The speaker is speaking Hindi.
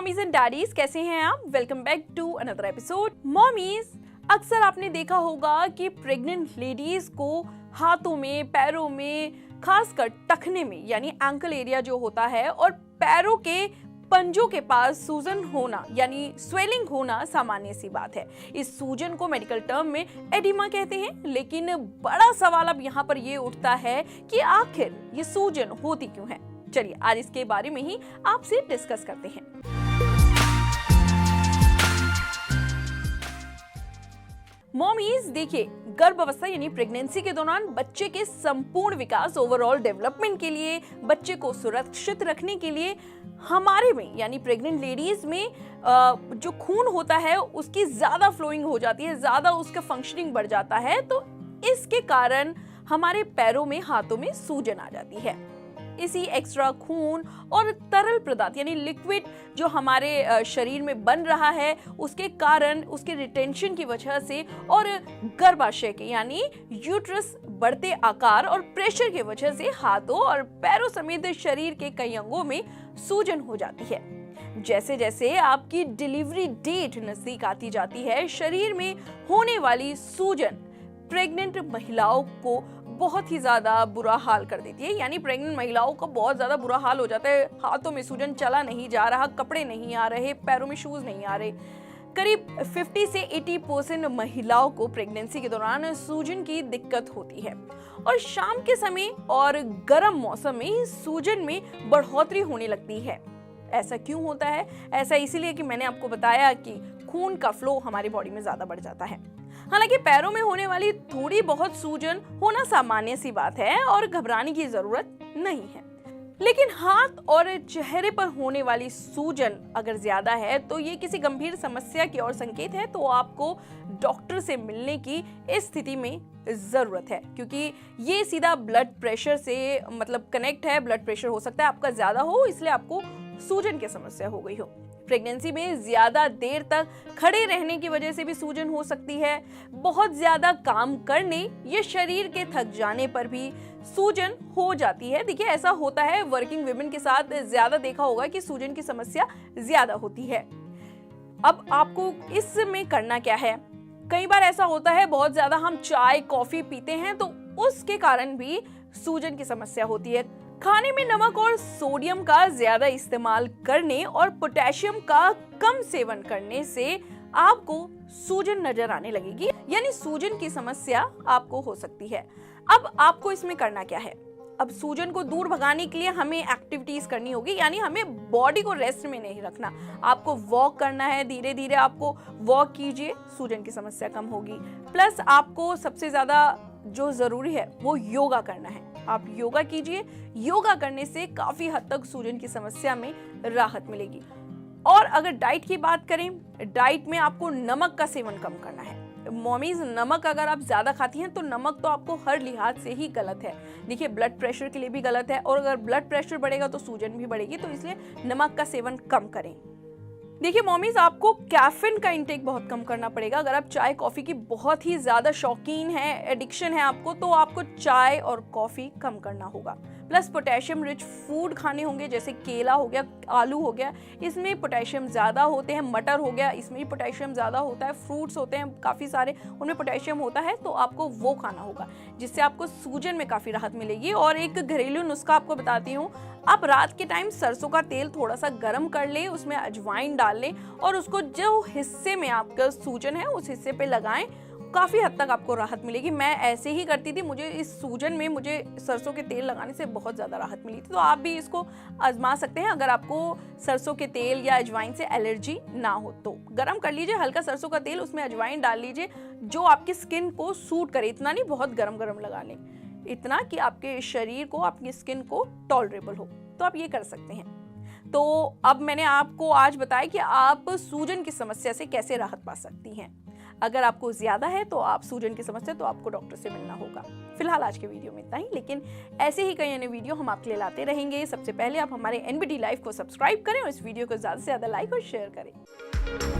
मॉमीज एंड डैडीज, कैसे हैं आप? Welcome back to another episode. Mommies, अक्सर आपने देखा होगा कि प्रेग्नेंट लेडीज को हाथों में, पैरों में, खासकर टखने में यानी एंकल एरिया जो होता है और पैरों के पंजों के पास सूजन होना यानी स्वेलिंग होना सामान्य सी बात है। इस सूजन को मेडिकल टर्म में एडिमा कहते हैं। लेकिन बड़ा सवाल अब यहाँ पर ये उठता है कि आखिर ये सूजन होती क्यों है। चलिए आज इसके बारे में ही आपसे डिस्कस करते हैं। मॉमीज देखिए, गर्भावस्था यानी प्रेगनेंसी के दौरान बच्चे के संपूर्ण विकास, ओवरऑल डेवलपमेंट के लिए, बच्चे को सुरक्षित रखने के लिए हमारे में यानी प्रेग्नेंट लेडीज में जो खून होता है उसकी ज्यादा फ्लोइंग हो जाती है, ज्यादा उसका फंक्शनिंग बढ़ जाता है। तो इसके कारण हमारे पैरों में, हाथों में सूजन आ जाती है। इसी एक्स्ट्रा खून और तरल पदार्थ यानी लिक्विड जो हमारे शरीर में बन रहा है उसके कारण, उसके रिटेंशन की वजह से और गर्भाशय के यानी यूट्रस बढ़ते आकार और प्रेशर की वजह से हाथों और पैरों समेत शरीर के कई अंगों में सूजन हो जाती है। जैसे जैसे आपकी डिलीवरी डेट नजदीक आती जाती है, शरीर में होने वाली सूजन प्रेग्नेंट महिलाओं को बहुत ही ज्यादा बुरा हाल कर देती है। यानी प्रेग्नेंट महिलाओं का बहुत ज्यादा बुरा हाल हो जाता है। हाथों में सूजन, चला नहीं जा रहा, कपड़े नहीं आ रहे, पैरों में शूज नहीं आ रहे। करीब 50 से 80% महिलाओं को प्रेगनेंसी के दौरान सूजन की दिक्कत होती है और शाम के समय और गर्म मौसम में सूजन में बढ़ोतरी होने लगती है। ऐसा क्यों होता है? ऐसा इसीलिए कि मैंने आपको बताया कि खून का फ्लो हमारी बॉडी में ज्यादा बढ़ जाता है। हालांकि पैरों में होने वाली थोड़ी बहुत सूजन होना सामान्य सी बात है और घबराने की जरूरत नहीं है। लेकिन हाथ और चेहरे पर होने वाली सूजन अगर ज्यादा है तो ये किसी गंभीर समस्या की ओर संकेत है। तो आपको डॉक्टर से मिलने की इस स्थिति में जरूरत है, क्योंकि ये सीधा ब्लड प्रेशर से मतलब कनेक्ट है। ब्लड प्रेशर हो सकता है आपका ज्यादा हो, इसलिए आपको सूजन की समस्या हो गई हो। प्रेगनेंसी में ज्यादा देर तक खड़े रहने की वजह से भी सूजन हो सकती है। बहुत ज्यादा काम करने या शरीर के थक जाने पर भी सूजन हो जाती है। देखिए, ऐसा होता है वर्किंग वुमेन के साथ ज्यादा देखा होगा कि सूजन की समस्या ज्यादा होती है। अब आपको इसमें करना क्या है? कई बार ऐसा होता है बहुत ज्यादा हम चाय कॉफी पीते हैं तो उसके कारण भी सूजन की समस्या होती है। खाने में नमक और सोडियम का ज्यादा इस्तेमाल करने और पोटेशियम का कम सेवन करने से आपको सूजन नजर आने लगेगी, यानी सूजन की समस्या आपको हो सकती है। अब आपको इसमें करना क्या है? अब सूजन को दूर भगाने के लिए हमें एक्टिविटीज करनी होगी, यानी हमें बॉडी को रेस्ट में नहीं रखना। आपको वॉक करना है, धीरे धीरे आपको वॉक कीजिए, सूजन की समस्या कम होगी। प्लस आपको सबसे ज्यादा जो जरूरी है वो योगा करना है। आप योगा कीजिए, योगा करने से काफी हद तक सूजन की समस्या में राहत मिलेगी। और अगर डाइट की बात करें, डाइट में आपको नमक का सेवन कम करना है। मॉमीज, नमक अगर आप ज्यादा खाती हैं तो नमक तो आपको हर लिहाज से ही गलत है। देखिए, ब्लड प्रेशर के लिए भी गलत है और अगर ब्लड प्रेशर बढ़ेगा तो सूजन भी बढ़ेगी, तो इसलिए नमक का सेवन कम करें। देखिए मॉमीज, आपको कैफीन का इंटेक बहुत कम करना पड़ेगा। अगर आप चाय कॉफी की बहुत ही ज्यादा शौकीन है, एडिक्शन है आपको, तो आपको चाय और कॉफी कम करना होगा। प्लस पोटेशियम रिच फूड खाने होंगे, जैसे केला हो गया, आलू हो गया, इसमें पोटेशियम ज्यादा होते हैं। मटर हो गया, इसमें भी पोटेशियम ज्यादा होता है। फ्रूट्स होते हैं काफी सारे, उनमें पोटेशियम होता है, तो आपको वो खाना होगा जिससे आपको सूजन में काफी राहत मिलेगी। और एक घरेलू नुस्खा आपको बताती हूँ। आप रात के टाइम सरसों का तेल थोड़ा सा गर्म कर लें, उसमें अजवाइन डाल लें और उसको जो हिस्से में आपका सूजन है उस हिस्से पे लगाएं। काफी हद तक आपको राहत मिलेगी। मैं ऐसे ही करती थी, मुझे इस सूजन में सरसों के तेल लगाने से बहुत ज्यादा राहत मिली थी। तो आप भी इसको आजमा सकते हैं। अगर आपको सरसों के तेल या अजवाइन से एलर्जी ना हो तो गर्म कर लीजिए हल्का सरसों का तेल, उसमें अजवाइन डाल लीजिए जो आपकी स्किन को सूट करे। इतना नहीं बहुत गरम गरम लगा लें, इतना कि आपके शरीर को, आपकी स्किन को टॉलरेबल हो। तो आप ये कर सकते हैं। तो अब मैंने आपको आज बताया कि आप सूजन की समस्या से कैसे राहत पा सकती हैं। अगर आपको ज्यादा है तो आप सूजन की समस्या, तो आपको डॉक्टर से मिलना होगा। फिलहाल आज के वीडियो में इतना ही, लेकिन ऐसे ही कई अन्य वीडियो हम आपके लिए लाते रहेंगे। सबसे पहले आप हमारे NBD लाइव को सब्सक्राइब करें और इस वीडियो को ज्यादा से ज्यादा लाइक और शेयर करें।